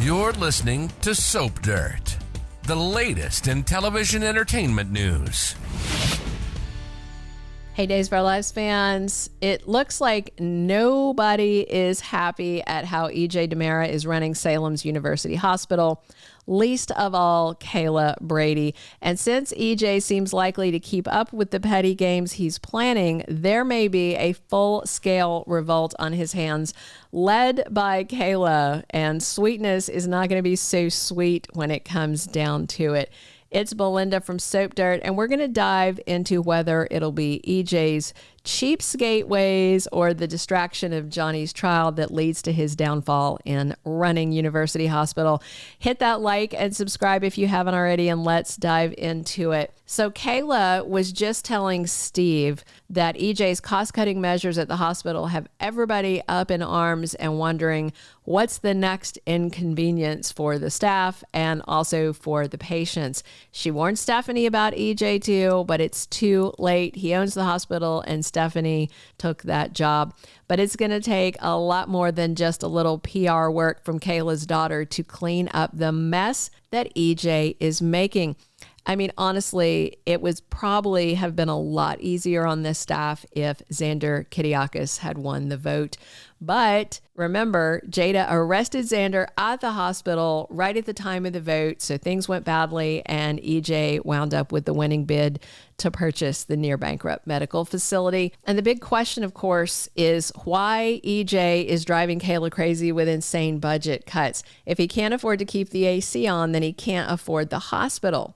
You're listening to Soap Dirt, the latest in television entertainment news. Hey, Days of Our Lives fans, it looks like nobody is happy at how EJ DiMera is running Salem's University Hospital, least of all Kayla Brady. And since EJ seems likely to keep up with the petty games he's planning, there may be a full-scale revolt on his hands led by Kayla, and sweetness is not going to be so sweet when it comes down to it. It's Belinda from Soap Dirt, and we're going to dive into whether it'll be EJ's cheapskate ways or the distraction of Johnny's trial that leads to his downfall in running University Hospital. Hit that like and subscribe if you haven't already, and let's dive into it. So Kayla was just telling Steve that EJ's cost-cutting measures at the hospital have everybody up in arms and wondering what's the next inconvenience for the staff and also for the patients. She warned Stephanie about EJ too, but it's too late. He owns the hospital and Stephanie took that job. But it's going to take a lot more than just a little PR work from Kayla's daughter to clean up the mess that EJ is making. I mean, honestly, it was probably have been a lot easier on this staff if Xander Kiriakis had won the vote. But remember, Jada arrested Xander at the hospital right at the time of the vote. So things went badly and EJ wound up with the winning bid to purchase the near bankrupt medical facility. And the big question, of course, is why EJ is driving Kayla crazy with insane budget cuts. If he can't afford to keep the AC on, then he can't afford the hospital.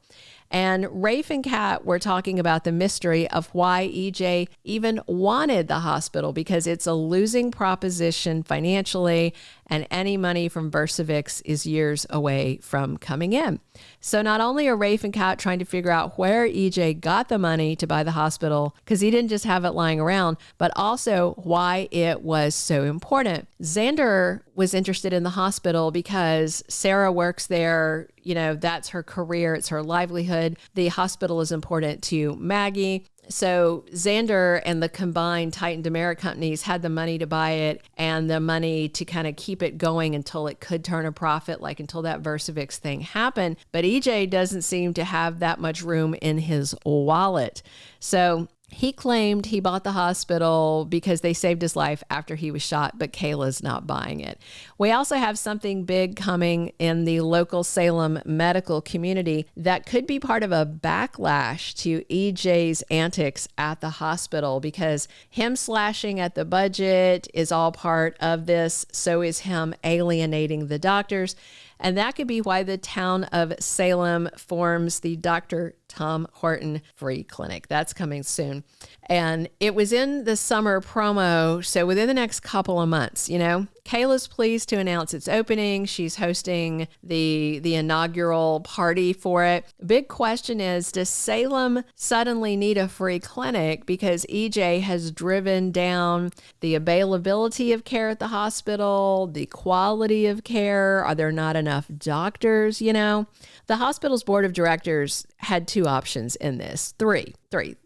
And Rafe and Cat were talking about the mystery of why EJ even wanted the hospital, because it's a losing proposition financially, and any money from Versavix is years away from coming in. So not only are Rafe and Cat trying to figure out where EJ got the money to buy the hospital, because he didn't just have it lying around, but also why it was so important. Xander was interested in the hospital because Sarah works there. You know, that's her career. It's her livelihood. The hospital is important to Maggie. So Xander and the combined Titan DiMera companies had the money to buy it and the money to kind of keep it going until it could turn a profit, like until that Versavix thing happened. But EJ doesn't seem to have that much room in his wallet. So he claimed he bought the hospital because they saved his life after he was shot, but Kayla's not buying it. We also have something big coming in the local Salem medical community that could be part of a backlash to EJ's antics at the hospital, because him slashing at the budget is all part of this. So is him alienating the doctors. And that could be why the town of Salem forms the Doctor Tom Horton free clinic. That's coming soon. And it was in the summer promo. So within the next couple of months, you know, Kayla's pleased to announce its opening. She's hosting the inaugural party for it. Big question is, does Salem suddenly need a free clinic because EJ has driven down the availability of care at the hospital, the quality of care? Are there not enough doctors? You know, the hospital's board of directors had two options in this. Three.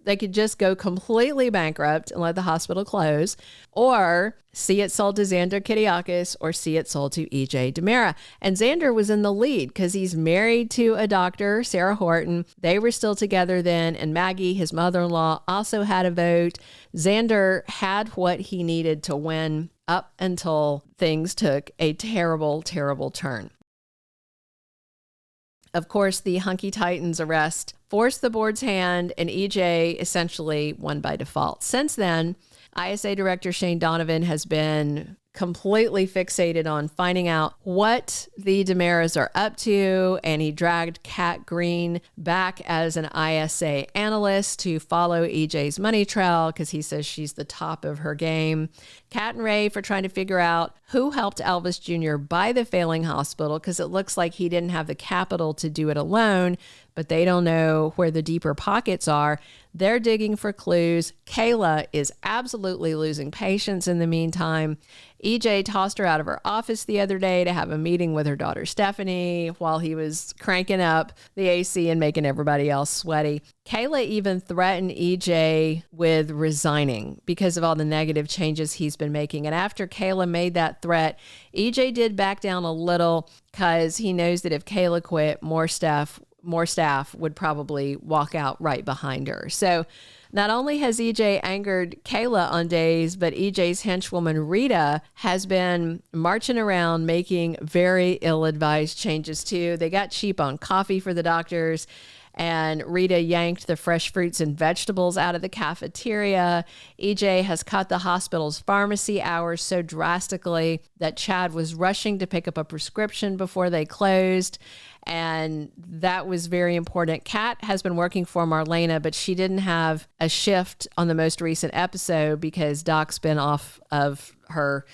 They could just go completely bankrupt and let the hospital close, or see it sold to Xander Kiriakis, or see it sold to EJ DiMera. And Xander was in the lead because he's married to a doctor, Sarah Horton. They were still together then, and Maggie, his mother-in-law, also had a vote. Xander had what he needed to win up until things took a terrible, terrible turn. Of course, the Hunky Titans arrest forced the board's hand, and EJ essentially won by default. Since then, ISA Director Shane Donovan has been completely fixated on finding out what the DiMeras are up to, and he dragged Cat Greene back as an ISA analyst to follow EJ's money trail because he says she's the top of her game. Cat and Rafe are trying to figure out who helped Elvis Jr. buy the failing hospital, because it looks like he didn't have the capital to do it alone, but they don't know where the deeper pockets are. They're digging for clues. Kayla is absolutely losing patience in the meantime. EJ tossed her out of her office the other day to have a meeting with her daughter Stephanie while he was cranking up the AC and making everybody else sweaty. Kayla even threatened EJ with resigning because of all the negative changes he's been making. And after Kayla made that threat, EJ did back down a little because he knows that if Kayla quit, more staff would probably walk out right behind her. So not only has EJ angered Kayla on days, but EJ's henchwoman Rita has been marching around making very ill-advised changes too. They got cheap on coffee for the doctors, and Rita yanked the fresh fruits and vegetables out of the cafeteria. EJ has cut the hospital's pharmacy hours so drastically that Chad was rushing to pick up a prescription before they closed. And that was very important. Kat has been working for Marlena, but she didn't have a shift on the most recent episode because Doc's been off of her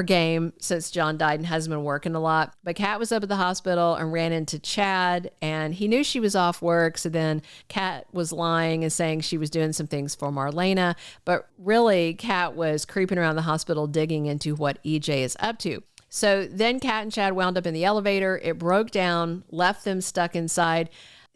game since John died and hasn't been working a lot. But Kat was up at the hospital and ran into Chad, and he knew she was off work. So then Kat was lying and saying she was doing some things for Marlena. But really, Kat was creeping around the hospital digging into what EJ is up to. So then Kat and Chad wound up in the elevator. It broke down, left them stuck inside.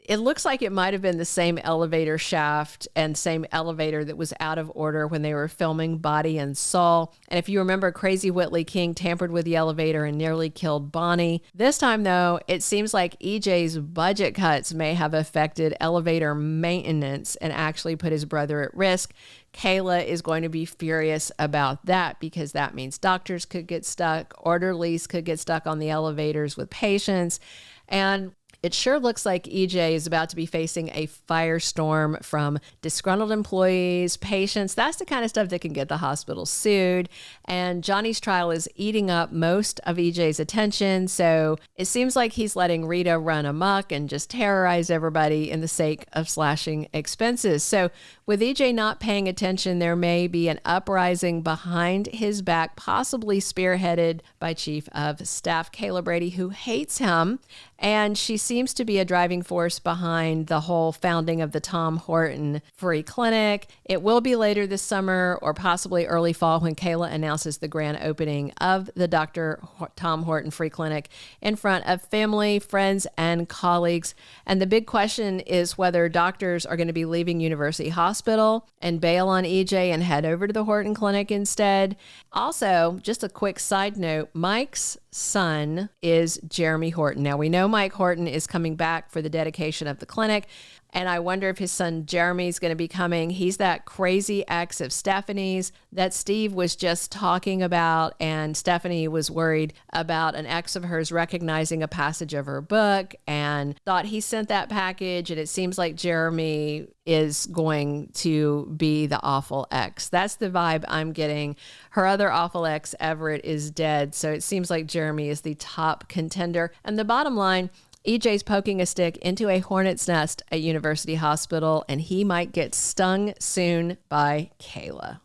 It looks like it might have been the same elevator shaft and same elevator that was out of order when they were filming Body and Soul. And if you remember, Crazy Whitley King tampered with the elevator and nearly killed Bonnie. This time, though, it seems like EJ's budget cuts may have affected elevator maintenance and actually put his brother at risk. Kayla is going to be furious about that because that means doctors could get stuck, orderlies could get stuck on the elevators with patients, and it sure looks like EJ is about to be facing a firestorm from disgruntled employees, patients. That's the kind of stuff that can get the hospital sued. And Johnny's trial is eating up most of EJ's attention. So it seems like he's letting Rita run amok and just terrorize everybody in the sake of slashing expenses. So with EJ not paying attention, there may be an uprising behind his back, possibly spearheaded by Chief of Staff Kayla Brady, who hates him. And she seems to be a driving force behind the whole founding of the Tom Horton Free Clinic. It will be later this summer or possibly early fall when Kayla announces the grand opening of the Dr. Tom Horton Free Clinic in front of family, friends, and colleagues. And the big question is whether doctors are going to be leaving University Hospital and bail on EJ and head over to the Horton Clinic instead. Also, just a quick side note, Mike's son is Jeremy Horton. Now, we know Mike Horton is coming back for the dedication of the clinic, and I wonder if his son Jeremy is going to be coming. He's that crazy ex of Stephanie's that Steve was just talking about, and Stephanie was worried about an ex of hers recognizing a passage of her book and thought he sent that package, and it seems like Jeremy is going to be the awful ex. That's the vibe I'm getting. Her other awful ex, Everett, is dead, so it seems like Jeremy is the top contender. And the bottom line, EJ's poking a stick into a hornet's nest at University Hospital, and he might get stung soon by Kayla.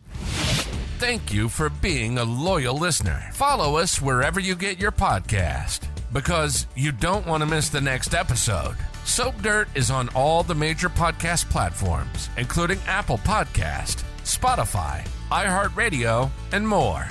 Thank you for being a loyal listener. Follow us wherever you get your podcast, because you don't want to miss the next episode. Soap Dirt is on all the major podcast platforms, including Apple Podcast, Spotify, iHeartRadio, and more.